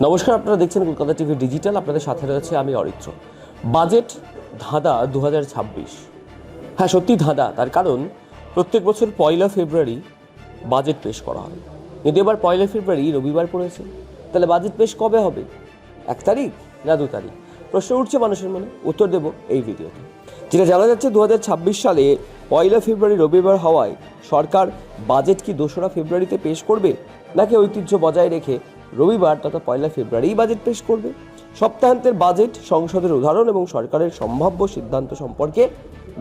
নমস্কার, আপনারা দেখছেন কলকাতা টিভি ডিজিটাল। আপনাদের সাথে রয়েছে আমি অরিত্র। বাজেট ধাঁধা 2026। হ্যাঁ, সত্যি ধাঁধা। তার কারণ প্রত্যেক বছর 1 ফেব্রুয়ারি বাজেট পেশ করা হয়, কিন্তু এবার 1 ফেব্রুয়ারি রবিবার পড়েছে। তাহলে বাজেট পেশ কবে হবে? 1 তারিখ না 2 তারিখ? প্রশ্ন উঠছে মানুষের মনে। উত্তর দেব এই ভিডিওতে। যেটা জানা যাচ্ছে, 2026 সালে 1 ফেব্রুয়ারি রবিবার হওয়ায় সরকার বাজেট কি 2রা ফেব্রুয়ারিতে পেশ করবে, নাকি ঐতিহ্য বজায় রেখে রবিবার তথা 1 ফেব্রুয়ারি বাজেট পেশ করবে? সপ্তাহান্তের বাজেট, সংসদের উদাহরণ এবং সরকারের সম্ভাব্য সিদ্ধান্ত সম্পর্কে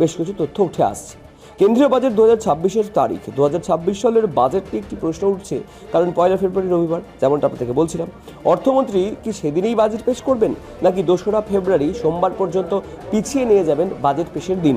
বেশ কিছু তথ্য উঠে আসছে। কেন্দ্রীয় বাজেট 2026-এর তারিখ। 2026 সালের বাজেট নিয়ে একটি প্রশ্ন উঠছে, কারণ 1 ফেব্রুয়ারি রবিবার, যেমনটা আপনাদেরকে বলছিলাম। অর্থমন্ত্রী কি সেদিনেই বাজেট পেশ করবেন, নাকি 2রা ফেব্রুয়ারি সোমবার পর্যন্ত পিছিয়ে নিয়ে যাবেন বাজেট পেশের দিন?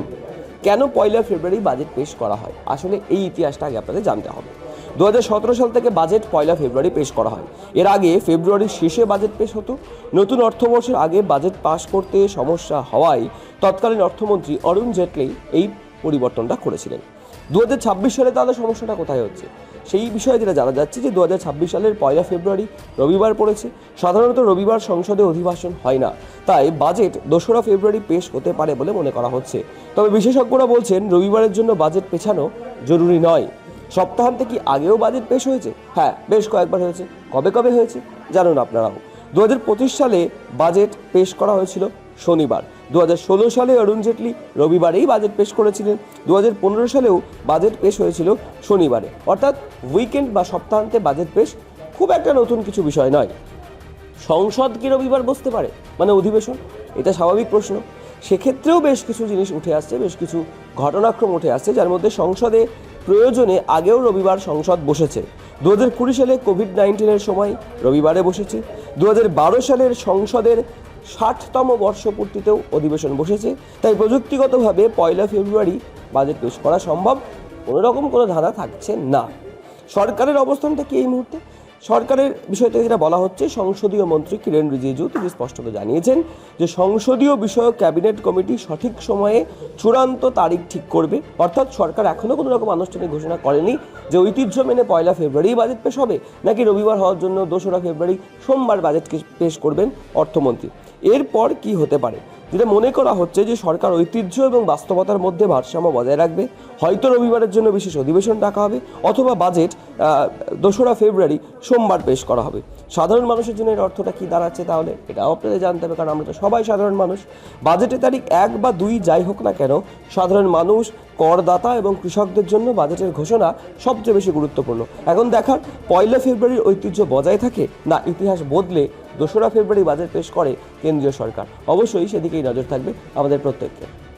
কেন 1 ফেব্রুয়ারি বাজেট পেশ করা হয়? আসলে এই ইতিহাসটা আগে আপনাদের জানতে হবে। 2017 সাল থেকে বাজেট 1 ফেব্রুয়ারি পেশ করা হয়। এর আগে ফেব্রুয়ারির শেষে বাজেট পেশ হতো। নতুন অর্থবর্ষের আগে বাজেট পাশ করতে সমস্যা হওয়ায় তৎকালীন অর্থমন্ত্রী অরুণ জেটলি এই পরিবর্তনটা করেছিলেন। 2026 সালে তাহলে সমস্যাটা কোথায় হচ্ছে? সেই বিষয়ে যেটা জানা যাচ্ছে যে 2026 সালের 1 ফেব্রুয়ারি রবিবার পড়েছে। সাধারণত রবিবার সংসদে অধিবেশন হয় না, তাই বাজেট 2রা ফেব্রুয়ারি পেশ হতে পারে বলে মনে করা হচ্ছে। তবে বিশেষজ্ঞরা বলছেন, রবিবারের জন্য বাজেট পেছানো জরুরি নয়। সপ্তাহান্তে কি আগেও বাজেট পেশ হয়েছে? হ্যাঁ, বেশ কয়েকবার হয়েছে। কবে কবে হয়েছে জানুন আপনারাও। 2025 সালে বাজেট পেশ করা হয়েছিল শনিবার। 2016 সালে অরুণ জেটলি রবিবারেই বাজেট পেশ করেছিলেন। 2015 সালেও বাজেট পেশ হয়েছিল শনিবারে। অর্থাৎ উইকেন্ড বা সপ্তাহান্তে বাজেট পেশ খুব একটা নতুন কিছু বিষয় নয়। সংসদ কি রবিবার বসতে পারে, মানে অধিবেশন? এটা স্বাভাবিক প্রশ্ন। সেক্ষেত্রেও বেশ কিছু জিনিস উঠে আসছে, বেশ কিছু ঘটনাক্রম উঠে আসছে, যার মধ্যে সংসদে প্রয়োজনে আগেও রবিবার সংসদ বসেছে। 2020 সালে কোভিড-19-এর সময় রবিবারে বসেছে। 2012 সালের সংসদের 60তম বর্ষপূর্তিতেও অধিবেশন বসেছে। তাই প্রযুক্তিগতভাবে 1 ফেব্রুয়ারি বাজেট পেশ করা সম্ভব। কোনোরকম কোনো ধাঁধা থাকছে না। সরকারের অবস্থানটা কি এই মুহূর্তে? সরকারের বিষয়টা যেটা বলা হচ্ছে, সংসদীয় মন্ত্রী কিরেন রিজিজু তিনি স্পষ্টত জানিয়েছেন যে সংসদীয় বিষয়ক ক্যাবিনেট কমিটি সঠিক সময়ে চূড়ান্ত তারিখ ঠিক করবে। অর্থাৎ সরকার এখনও কোনো রকম আনুষ্ঠানিক ঘোষণা করেনি যে ঐতিহ্য মেনে 1 ফেব্রুয়ারি বাজেট পেশ হবে, নাকি রবিবার হওয়ার জন্য 2রা ফেব্রুয়ারি সোমবার বাজেট পেশ করবেন অর্থমন্ত্রী। এরপর কি হতে পারে? যেটা মনে করা হচ্ছে যে সরকার ঐতিহ্য এবং বাস্তবতার মধ্যে ভারসাম্য বজায় রাখবে। হয়তো রবিবারের জন্য বিশেষ অধিবেশন ডাকা হবে, অথবা বাজেট 2রা ফেব্রুয়ারি সোমবার পেশ করা হবে। সাধারণ মানুষের জন্য এর অর্থটা কী দাঁড়াচ্ছে তাহলে? এটাও আপনাদের জানতে হবে, কারণ আমরা তো সবাই সাধারণ মানুষ। বাজেটের তারিখ 1 বা 2 যাই হোক না কেন, সাধারণ মানুষ, করদাতা এবং কৃষকদের জন্য বাজেটের ঘোষণা সবচেয়ে বেশি গুরুত্বপূর্ণ। এখন দেখার 1 ফেব্রুয়ারির ঐতিহ্য বজায় থাকে, না ইতিহাস বদলে 2রা ফেব্রুয়ারি বাজেট পেশ করে কেন্দ্রীয় সরকার। অবশ্যই সেদিকেই নজর থাকবে আমাদের প্রত্যেককে।